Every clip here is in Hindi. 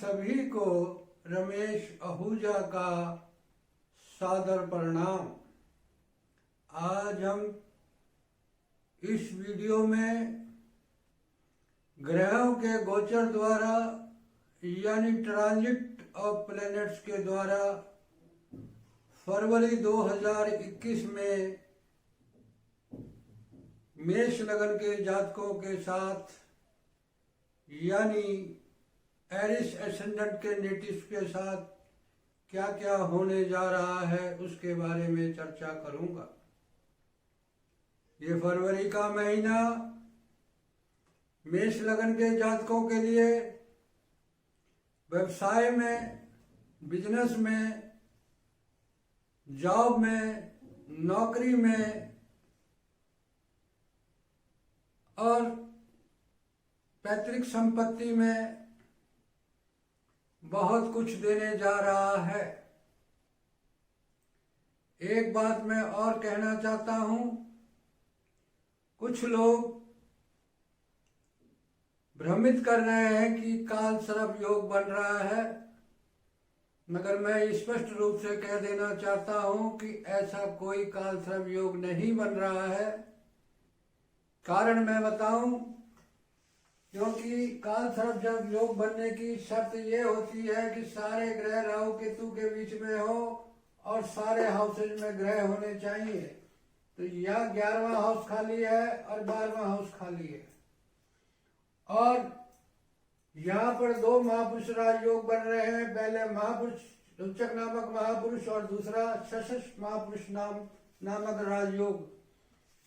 सभी को रमेश आहूजा का सादर प्रणाम। आज हम इस वीडियो में ग्रहों के गोचर द्वारा यानी ट्रांजिट ऑफ प्लैनेट्स के द्वारा फरवरी 2021 में मेष लगन के जातकों के साथ यानी एरिस एसेंडेंट के नेटिव्स के साथ क्या क्या होने जा रहा है उसके बारे में चर्चा करूंगा। ये फरवरी का महीना मेष लगन के जातकों के लिए व्यवसाय में, बिजनेस में, जॉब में, नौकरी में और पैतृक संपत्ति में बहुत कुछ देने जा रहा है। एक बात मैं और कहना चाहता हूं, कुछ लोग भ्रमित कर रहे हैं कि काल सर्प योग बन रहा है, मगर मैं स्पष्ट रूप से कह देना चाहता हूं कि ऐसा कोई काल सर्प योग नहीं बन रहा है। कारण मैं बताऊं, क्योंकि काल सर्प जब योग बनने की शर्त ये होती है कि सारे ग्रह राहु केतु के बीच में हो और सारे हाउसेज में ग्रह होने चाहिए। तो यह 11वां हाउस खाली है और 12वां हाउस खाली है और यहाँ पर दो महापुरुष राजयोग बन रहे हैं। पहले महापुरुष रोचक नामक महापुरुष और दूसरा शशस महापुरुष नामक राजयोग,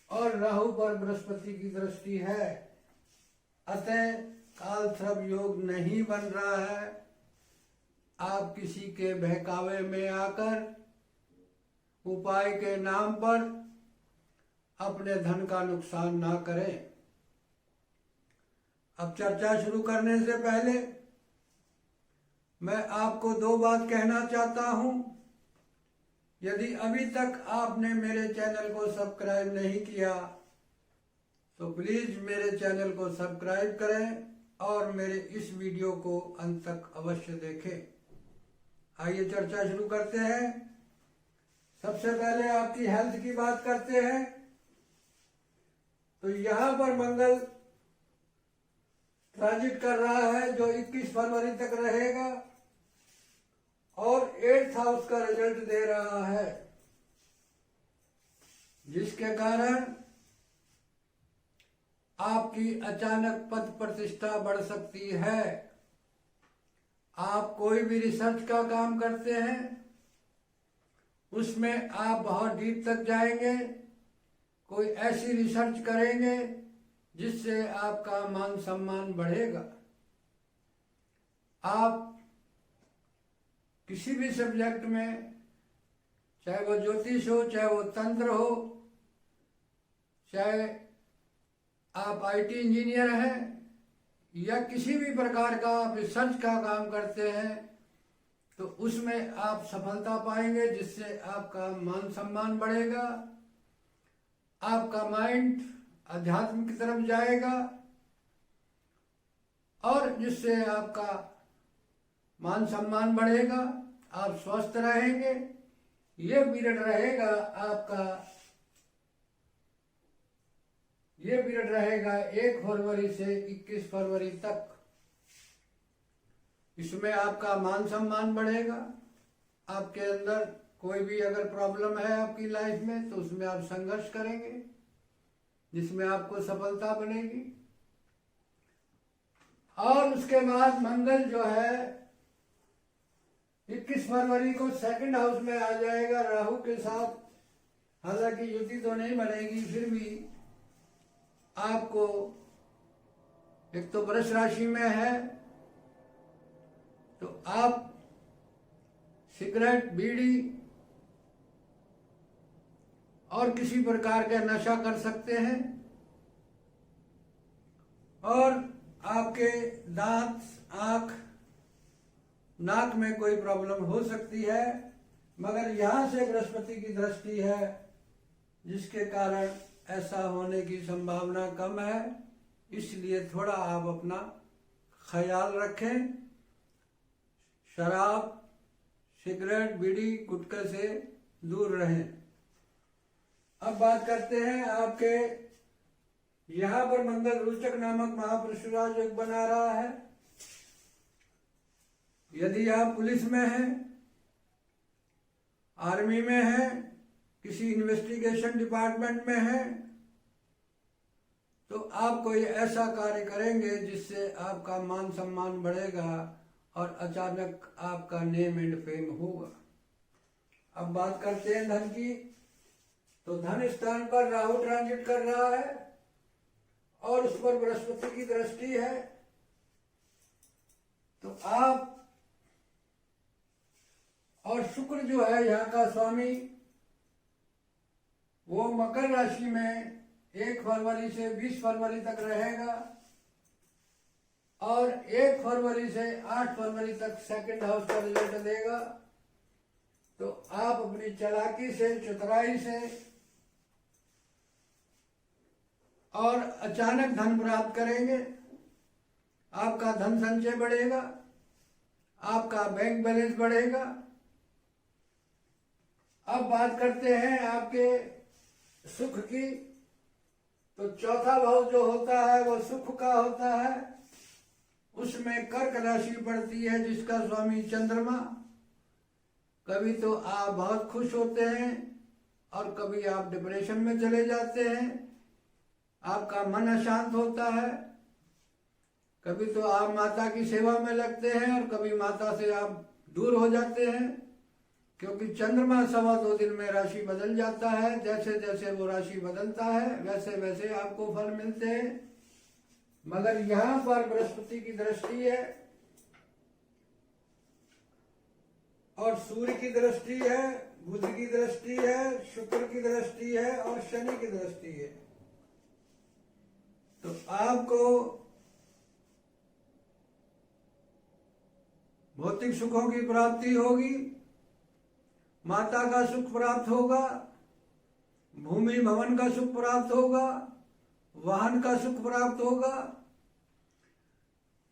और राहु पर बृहस्पति की दृष्टि है। अतः काल सर्प योग नहीं बन रहा है। आप किसी के बहकावे में आकर उपाय के नाम पर अपने धन का नुकसान ना करें। अब चर्चा शुरू करने से पहले मैं आपको दो बात कहना चाहता हूं। यदि अभी तक आपने मेरे चैनल को सब्सक्राइब नहीं किया तो प्लीज मेरे चैनल को सब्सक्राइब करें और मेरे इस वीडियो को अंत तक अवश्य देखें। आइए चर्चा शुरू करते हैं। सबसे पहले आपकी हेल्थ की बात करते हैं। तो यहां पर मंगल ट्रांजिट कर रहा है जो 21 फरवरी तक रहेगा और 8th हाउस का रिजल्ट दे रहा है, जिसके कारण आपकी अचानक पद प्रतिष्ठा बढ़ सकती है। आप कोई भी रिसर्च का काम करते हैं उसमें आप बहुत डीप तक जाएंगे, कोई ऐसी रिसर्च करेंगे जिससे आपका मान सम्मान बढ़ेगा। आप किसी भी सब्जेक्ट में, चाहे वो ज्योतिष हो, चाहे वो तंत्र हो, चाहे आप आईटी इंजीनियर हैं या किसी भी प्रकार का आप रिसर्च का काम करते हैं, तो उसमें आप सफलता पाएंगे, जिससे आपका मान सम्मान बढ़ेगा, आपका माइंड अध्यात्म की तरफ जाएगा और जिससे आपका मान सम्मान बढ़ेगा, आप स्वस्थ रहेंगे। ये पीरियड रहेगा आपका, ये पीरियड रहेगा 1 फरवरी से 21 फरवरी तक। इसमें आपका मान सम्मान बढ़ेगा। आपके अंदर कोई भी अगर प्रॉब्लम है आपकी लाइफ में तो उसमें आप संघर्ष करेंगे, जिसमें आपको सफलता बनेगी। और उसके बाद मंगल जो है 21 फरवरी को 2nd हाउस में आ जाएगा राहु के साथ। हालांकि युति तो नहीं बनेगी, फिर भी आपको, एक तो वृष राशि में है तो आप सिगरेट, बीड़ी और किसी प्रकार का नशा कर सकते हैं और आपके दांत, आंख, नाक में कोई प्रॉब्लम हो सकती है, मगर यहां से बृहस्पति की दृष्टि है, जिसके कारण ऐसा होने की संभावना कम है। इसलिए थोड़ा आप अपना ख्याल रखें शराब, सिगरेट, बीड़ी, गुटखा से दूर रहें। अब बात करते हैं आपके यहाँ पर मंगल रोचक नामक महापुरुष राज योग बना रहा है। यदि आप पुलिस में हैं, आर्मी में हैं, किसी इन्वेस्टिगेशन डिपार्टमेंट में हैं, तो आप कोई ऐसा कार्य करेंगे जिससे आपका मान सम्मान बढ़ेगा और अचानक आपका नेम एंड फेम होगा। अब बात करते हैं धन की। तो धन स्थान पर राहु ट्रांजिट कर रहा है और उस पर बृहस्पति की दृष्टि है। तो आप और शुक्र जो है यहाँ का स्वामी, वो मकर राशि में 1 फरवरी से 20 फरवरी तक रहेगा और 1 फरवरी से 8 फरवरी तक सेकंड हाउस का रिजल्ट देगा। तो आप अपनी चालाकी से, चतुराई से और अचानक धन प्राप्त करेंगे। आपका धन संचय बढ़ेगा, आपका बैंक बैलेंस बढ़ेगा। अब बात करते हैं आपके सुख की। तो चौथा भाव जो होता है वो सुख का होता है। उसमें कर्क राशि पड़ती है जिसका स्वामी चंद्रमा। कभी तो आप बहुत खुश होते हैं और कभी आप डिप्रेशन में चले जाते हैं, आपका मन अशांत होता है। कभी तो आप माता की सेवा में लगते हैं और कभी माता से आप दूर हो जाते हैं, क्योंकि चंद्रमा 2.25 दिन में राशि बदल जाता है। जैसे जैसे वो राशि बदलता है वैसे वैसे आपको फल मिलते हैं। मगर यहाँ पर बृहस्पति की दृष्टि है और सूर्य की दृष्टि है, बुध की दृष्टि है, शुक्र की दृष्टि है और शनि की दृष्टि है। तो आपको भौतिक सुखों की प्राप्ति होगी, माता का सुख प्राप्त होगा, भूमि भवन का सुख प्राप्त होगा, वाहन का सुख प्राप्त होगा।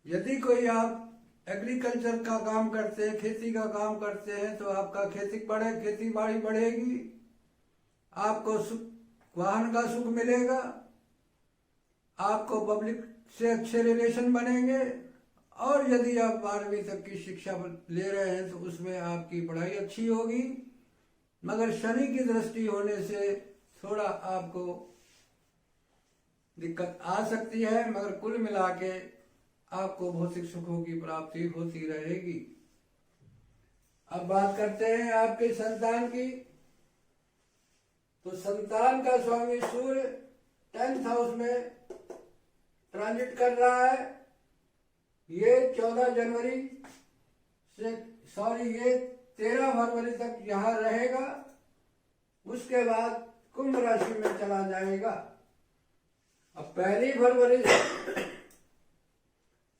यदि कोई आप एग्रीकल्चर का काम करते हैं, खेती का काम करते हैं, तो आपका खेती बाड़ी बढ़ेगी, आपको सुख, वाहन का सुख मिलेगा, आपको पब्लिक से अच्छे रिलेशन बनेंगे। और यदि आप 12वीं तक की शिक्षा ले रहे हैं तो उसमें आपकी पढ़ाई अच्छी होगी। मगर शनि की दृष्टि होने से थोड़ा आपको दिक्कत आ सकती है, मगर कुल मिला के आपको भौतिक सुखों की प्राप्ति होती रहेगी। अब बात करते हैं आपके संतान की। तो संतान का स्वामी सूर्य 10th हाउस में ट्रांजिट कर रहा है। ये 14 जनवरी से ये 13 फरवरी तक यहाँ रहेगा। उसके बाद कुंभ राशि में चला जाएगा। अब 1 फरवरी से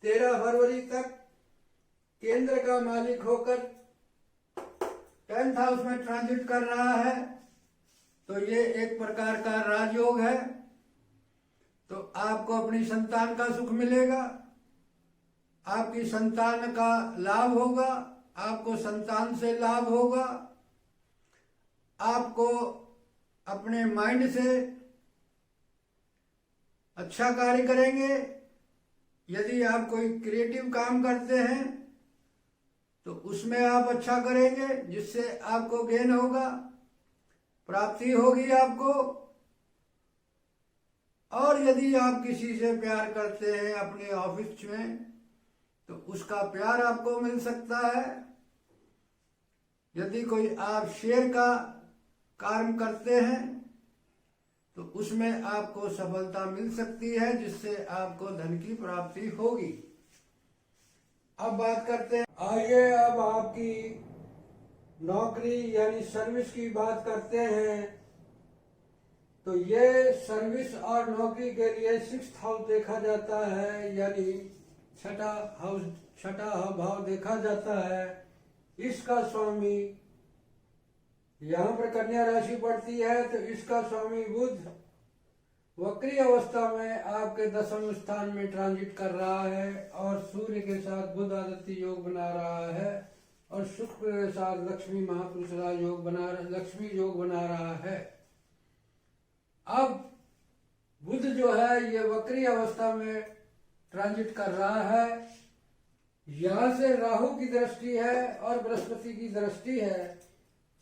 13 फरवरी तक केंद्र का मालिक होकर 10th हाउस में ट्रांजिट कर रहा है। तो ये एक प्रकार का राजयोग है। तो आपको अपनी संतान का सुख मिलेगा, आपकी संतान का लाभ होगा, आपको संतान से लाभ होगा, आपको अपने माइंड से अच्छा कार्य करेंगे। यदि आप कोई क्रिएटिव काम करते हैं तो उसमें आप अच्छा करेंगे, जिससे आपको गेन होगा, प्राप्ति होगी आपको। और यदि आप किसी से प्यार करते हैं अपने ऑफिस में, तो उसका प्यार आपको मिल सकता है। यदि कोई आप शेयर का काम करते हैं तो उसमें आपको सफलता मिल सकती है, जिससे आपको धन की प्राप्ति होगी। अब बात करते हैं, आइए अब आपकी नौकरी यानी सर्विस की बात करते हैं। तो ये सर्विस और नौकरी के लिए 6th हाउस देखा जाता है, यानी छठा भाव देखा जाता है। इसका स्वामी यहाँ पर कन्या राशि पड़ती है। तो इसका स्वामी बुध वक्री अवस्था में आपके 10वें स्थान में ट्रांजिट कर रहा है और सूर्य के साथ बुध आदित्य योग बना रहा है। और शुक्र के साथ लक्ष्मी महापुरुष राजयोग लक्ष्मी योग बना रहा है। अब बुध जो है ये वक्री अवस्था में ट्रांजिट कर रहा है। यहाँ से राहु की दृष्टि है और बृहस्पति की दृष्टि है,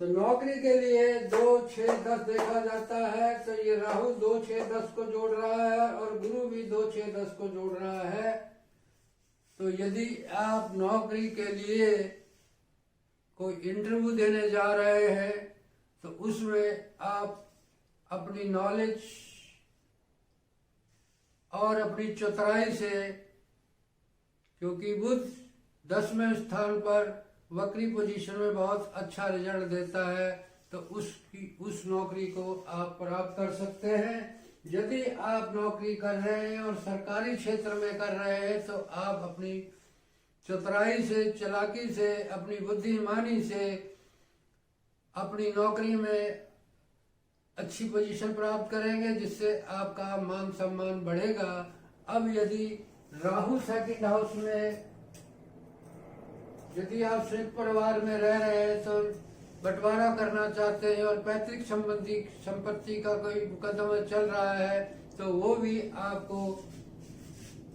तो नौकरी के लिए 2, 6, 10 देखा जाता है। तो ये राहु 2, 6, 10 को जोड़ रहा है और गुरु भी 2, 6, 10 को जोड़ रहा है। तो यदि आप नौकरी के लिए कोई इंटरव्यू देने जा रहे हैं तो उसमें आप अपनी नॉलेज और अपनी चतुराई से, क्योंकि बुध 10वें स्थान पर वक्री पोजीशन में बहुत अच्छा रिजल्ट देता है, तो उस नौकरी को आप प्राप्त कर सकते हैं। यदि आप नौकरी कर रहे हैं और सरकारी क्षेत्र में कर रहे हैं तो आप अपनी चतुराई से, चालाकी से, अपनी बुद्धिमानी से अपनी नौकरी में अच्छी पोजीशन प्राप्त करेंगे, जिससे आपका मान सम्मान बढ़ेगा। अब यदि राहु सेकंड हाउस में, यदि आप संयुक्त परिवार में रह रहे हैं तो बंटवारा करना चाहते हैं और पैतृक संपत्ति का कोई मुकदमा चल रहा है तो वो भी आपको,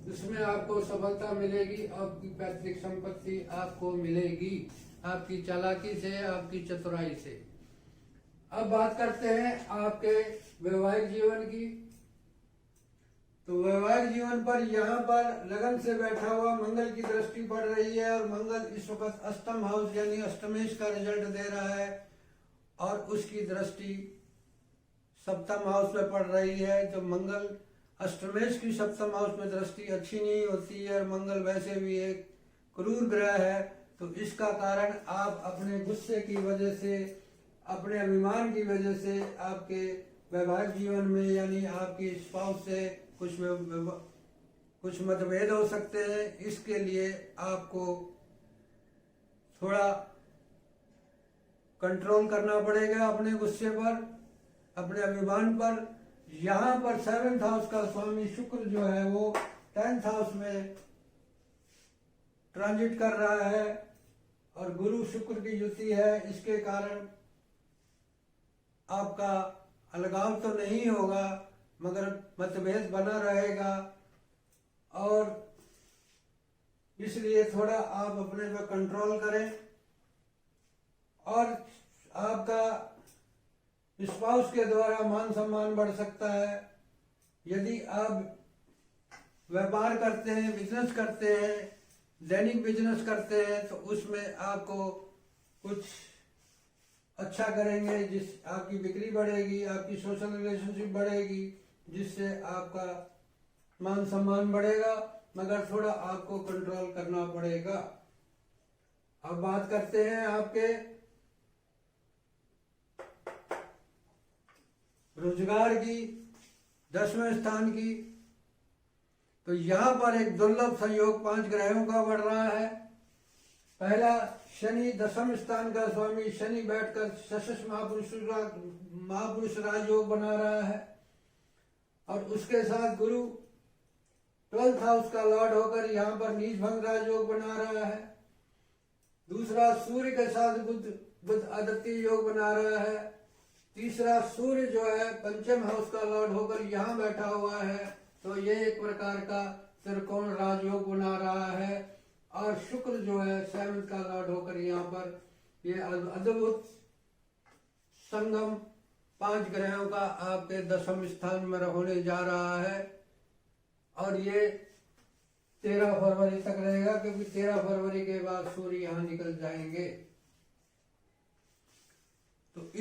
उसमें आपको सफलता मिलेगी। आपकी पैतृक संपत्ति आपको मिलेगी आपकी चालाकी से, आपकी चतुराई से। अब बात करते हैं आपके वैवाहिक जीवन की। तो वैवाहिक जीवन पर यहाँ पर लगन से बैठा हुआ मंगल की दृष्टि पड़ रही है और मंगल इस वक्त अष्टम हाउस यानी अष्टमेश का रिजल्ट दे रहा है और उसकी दृष्टि सप्तम हाउस में पड़ रही है। तो मंगल अष्टमेश की सप्तम हाउस में दृष्टि अच्छी नहीं होती है और मंगल वैसे भी एक क्रूर ग्रह है। तो इसका कारण आप अपने गुस्से की वजह से, अपने अभिमान की वजह से आपके वैवाहिक जीवन में यानी आपकी स्पाउस से कुछ मतभेद हो सकते हैं। इसके लिए आपको थोड़ा कंट्रोल करना पड़ेगा अपने गुस्से पर, अपने अभिमान पर। यहाँ पर 7th हाउस का स्वामी शुक्र जो है वो 10th हाउस में ट्रांजिट कर रहा है और गुरु शुक्र की युति है। इसके कारण आपका अलगाव तो नहीं होगा मगर मतभेद बना रहेगा और इसलिए थोड़ा आप अपने पे कंट्रोल करें। और आपका स्पाउस के द्वारा मान सम्मान बढ़ सकता है। यदि आप व्यापार करते हैं, बिजनेस करते हैं, दैनिक बिजनेस करते हैं तो उसमें आपको कुछ अच्छा करेंगे, जिस आपकी बिक्री बढ़ेगी, आपकी सोशल रिलेशनशिप बढ़ेगी, जिससे आपका मान सम्मान बढ़ेगा, मगर थोड़ा आपको कंट्रोल करना पड़ेगा। अब बात करते हैं आपके रोजगार की, 10वें स्थान की। तो यहाँ पर एक दुर्लभ संयोग 5 ग्रहों का बढ़ रहा है। पहला, शनि 10वें स्थान का स्वामी शनि बैठकर शशस महापुरुष राजयोग बना रहा है और उसके साथ गुरु 12th हाउस का लॉर्ड होकर यहाँ पर नीच भंग राजयोग बना रहा है। दूसरा, सूर्य के साथ बुध आदित्य योग बना रहा है। तीसरा, सूर्य जो है 5th हाउस का लॉर्ड होकर यहाँ बैठा हुआ है, तो ये एक प्रकार का त्रिकोण राजयोग बना रहा है। और शुक्र जो है 7th का लॉर्ड होकर यहाँ पर ये अद्भुत संगम 5 ग्रहों का आपके 10वें स्थान में होने जा रहा है और ये 13 फरवरी तक रहेगा, क्योंकि 13 फरवरी के बाद सूर्य यहाँ निकल जाएंगे। तो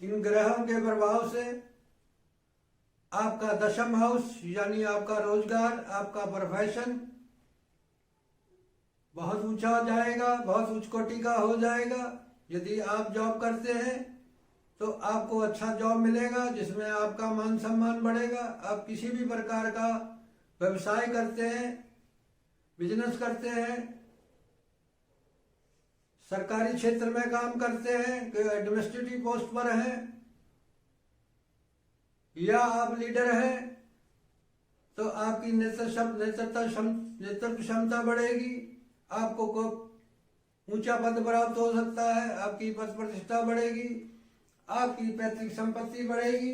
इन ग्रहों के प्रभाव से आपका 10th हाउस यानी आपका रोजगार, आपका प्रोफेशन बहुत ऊंचा हो जाएगा, बहुत उच्च कोटि का हो जाएगा। यदि आप जॉब करते हैं तो आपको अच्छा जॉब मिलेगा जिसमें आपका मान सम्मान बढ़ेगा। आप किसी भी प्रकार का व्यवसाय करते हैं, बिजनेस करते हैं, सरकारी क्षेत्र में काम करते हैं, कोई एडमिनिस्ट्रेटिव पोस्ट पर हैं या आप लीडर हैं, तो आपकी नेतृत्व क्षमता बढ़ेगी। आपको ऊंचा पद प्राप्त हो सकता है, आपकी पद प्रतिष्ठा बढ़ेगी, आपकी पैतृक संपत्ति बढ़ेगी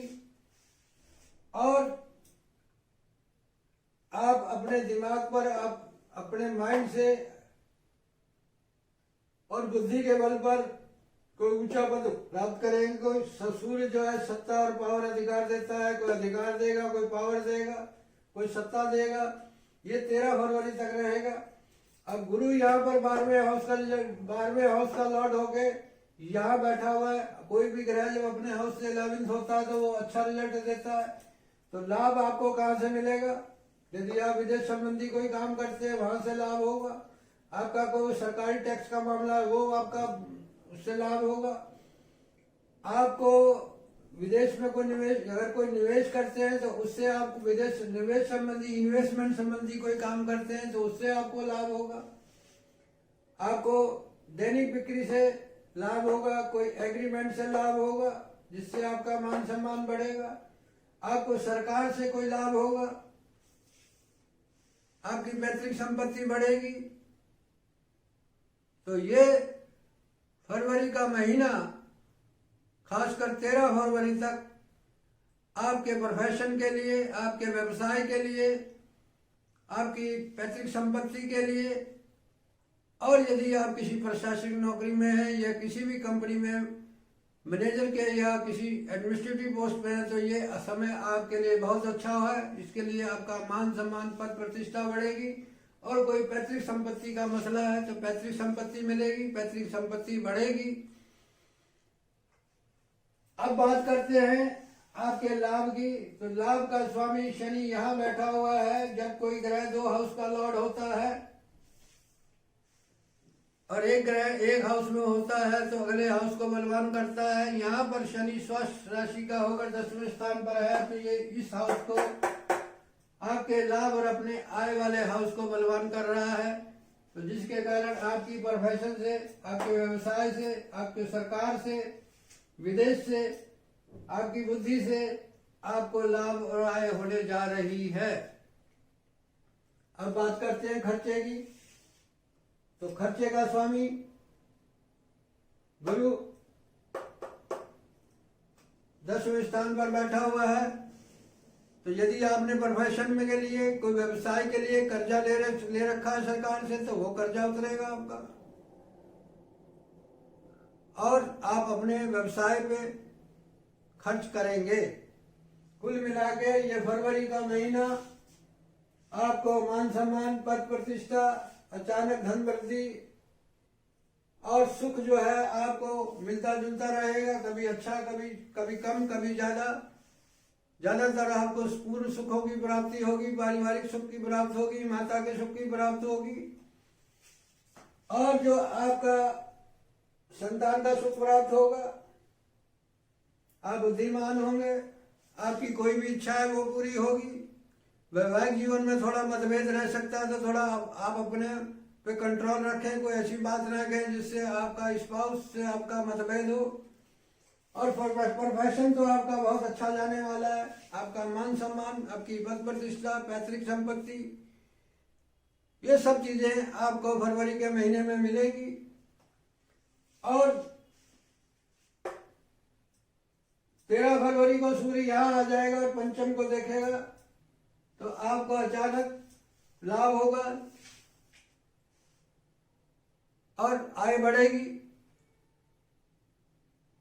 और आप अपने दिमाग पर, आप अपने माइंड से और बुद्धि के बल पर कोई ऊंचा पद प्राप्त करेंगे। कोई सूर्य जो है सत्ता और पावर अधिकार देता है, कोई अधिकार देगा, कोई पावर देगा, कोई सत्ता देगा। ये 13 फरवरी तक रहेगा। अब गुरु यहाँ पर 12वें हाउस का लॉर्ड होके यहाँ बैठा हुआ है। कोई भी ग्रह जब अपने हाउस से 11th होता है तो वो अच्छा रिजल्ट देता है। तो लाभ आपको कहाँ से मिलेगा? यदि आप विदेश संबंधी कोई काम करते हैं वहां से लाभ होगा। आपका कोई सरकारी टैक्स का मामला है वो आपका उससे लाभ होगा। आपको विदेश में कोई निवेश, अगर कोई निवेश करते हैं तो उससे आप विदेश निवेश संबंधी, इन्वेस्टमेंट संबंधी कोई काम करते हैं तो उससे आपको लाभ होगा। आपको दैनिक बिक्री से लाभ होगा, कोई एग्रीमेंट से लाभ होगा जिससे आपका मान सम्मान बढ़ेगा। आपको सरकार से कोई लाभ होगा, आपकी पैतृक संपत्ति बढ़ेगी। तो ये फरवरी का महीना, खासकर 13 फरवरी तक आपके प्रोफेशन के लिए, आपके व्यवसाय के लिए, आपकी पैतृक संपत्ति के लिए, और यदि आप किसी प्रशासनिक नौकरी में हैं या किसी भी कंपनी में मैनेजर के या किसी एडमिनिस्ट्रेटिव पोस्ट पे है तो ये समय आपके लिए बहुत अच्छा है। इसके लिए आपका मान सम्मान, पद प्रतिष्ठा बढ़ेगी। और कोई पैतृक संपत्ति का मसला है तो पैतृक संपत्ति मिलेगी, पैतृक संपत्ति बढ़ेगी। अब बात करते हैं आपके लाभ की। तो लाभ का स्वामी शनि यहाँ बैठा हुआ है। जब कोई ग्रह 2 हाउस का लॉर्ड होता है और एक ग्रह एक हाउस में होता है तो अगले हाउस को बलवान करता है। यहाँ पर शनि स्वस्थ राशि का होकर 10वें स्थान पर है तो ये इस हाउस को, आपके लाभ और अपने आय वाले हाउस को बलवान कर रहा है। तो जिसके कारण आपकी प्रोफेशन से, आपके व्यवसाय से, आपके सरकार से, विदेश से, आपकी बुद्धि से आपको लाभ और आय होने जा रही है। अब बात करते हैं खर्चे की। तो खर्चे का स्वामी गुरु 10वें स्थान पर बैठा हुआ है। तो यदि आपने प्रोफेशन में के लिए, कोई व्यवसाय के लिए कर्जा ले रखा है सरकार से तो वो कर्जा उतरेगा आपका और आप अपने व्यवसाय पे खर्च करेंगे। कुल मिला के ये फरवरी का महीना आपको मान सम्मान, पद प्रतिष्ठा, अचानक धन वृद्धि और सुख जो है आपको मिलता जुलता रहेगा। कभी अच्छा, कभी कम, कभी ज्यादा। ज्यादातर आपको पूर्ण सुखों की प्राप्ति होगी, पारिवारिक सुख की प्राप्ति होगी, माता के सुख की प्राप्ति होगी और जो आपका संतान का सुख प्राप्त होगा। आप बुद्धिमान होंगे, आपकी कोई भी इच्छा है वो पूरी होगी। वैवाहिक जीवन में थोड़ा मतभेद रह सकता है तो थोड़ा आप अपने पे कंट्रोल रखें, कोई ऐसी बात ना कहें जिससे आपका स्पाउस से आपका मतभेद हो। और प्रोफेशन तो आपका बहुत अच्छा जाने वाला है। आपका मान सम्मान, आपकी पद प्रतिष्ठा, पैतृक संपत्ति, ये सब चीजें आपको फरवरी के महीने में मिलेगी। और 13 फरवरी को सूर्य यहाँ आ जाएगा और पंचम को देखेगा तो आपको अचानक लाभ होगा और आय बढ़ेगी।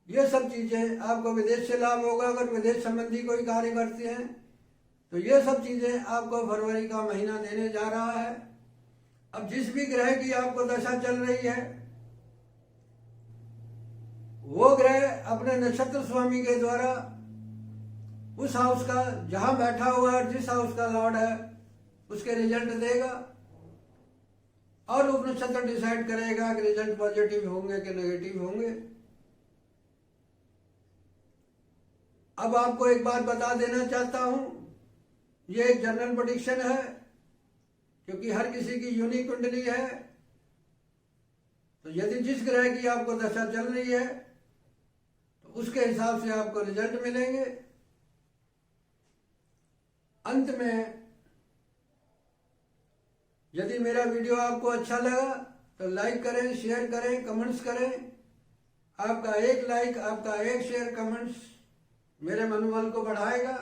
ये सब चीजें आपको विदेश से लाभ होगा। अगर विदेश संबंधी कोई कार्य करते हैं तो ये सब चीजें आपको फरवरी का महीना देने जा रहा है। अब जिस भी ग्रह की आपको दशा चल रही है वो ग्रह अपने नक्षत्र स्वामी के द्वारा उस हाउस का जहां बैठा हुआ है, जिस हाउस का लॉर्ड है उसके रिजल्ट देगा और वो नक्षत्र डिसाइड करेगा कि रिजल्ट पॉजिटिव होंगे कि नेगेटिव होंगे। अब आपको एक बात बता देना चाहता हूं, ये एक जनरल प्रेडिक्शन है क्योंकि हर किसी की यूनिक कुंडली है। तो यदि जिस ग्रह की आपको दशा चल रही है तो उसके हिसाब से आपको रिजल्ट मिलेंगे। अंत में यदि मेरा वीडियो आपको अच्छा लगा तो लाइक करें, शेयर करें, कमेंट्स करें। आपका एक लाइक, आपका एक शेयर, कमेंट्स मेरे मनोबल को बढ़ाएगा।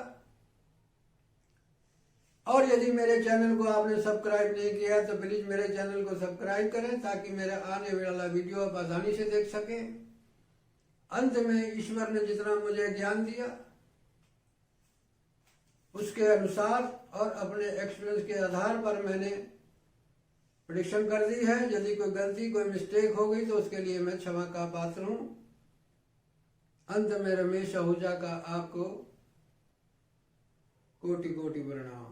और यदि मेरे चैनल को आपने सब्सक्राइब नहीं किया तो प्लीज मेरे चैनल को सब्सक्राइब करें, ताकि मेरा आने वाला वीडियो आप आसानी से देख सकें। अंत में ईश्वर ने जितना मुझे ज्ञान दिया उसके अनुसार और अपने एक्सपीरियंस के आधार पर मैंने प्रेडिक्शन कर दी है। यदि कोई गलती, कोई मिस्टेक हो गई तो उसके लिए मैं क्षमा का पात्र हूं। अंत में रमेश आहूजा का आपको कोटि कोटि प्रणाम।